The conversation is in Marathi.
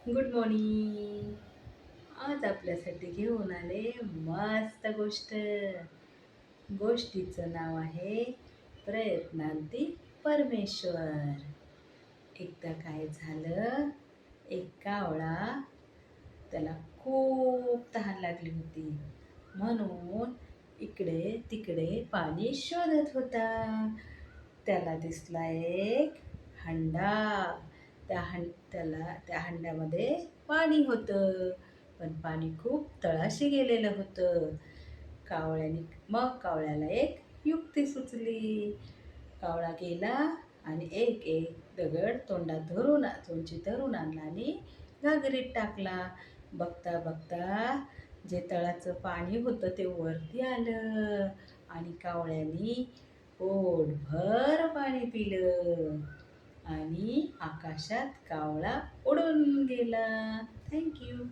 Good morning. आज आपल्यासाठी घेऊन आले मस्त गोष्ट. गोष्टीचं नाव आहे प्रयत्नांती परमेश्वर. एकदा काय झालं, एक कावळा, त्याला खूप तहान लागली होती, म्हणून इकडे तिकडे पाणी शोधत होता. त्याला दिसला एक हंडा. त्या हंड्यामध्ये पाणी होतं, पण पाणी खूप तळाशी गेलेलं होतं. कावळ्याला एक युक्ती सुचली. कावळा गेला आणि एक एक दगड तोंडात धरून आणला आणि घागरीत टाकला. बघता बघता जे तळाचं पाणी होतं ते वरती आलं आणि कावळ्यानी पोटभर पाणी पिलं आणि आकाशात कावळा उडून गेला. Thank you.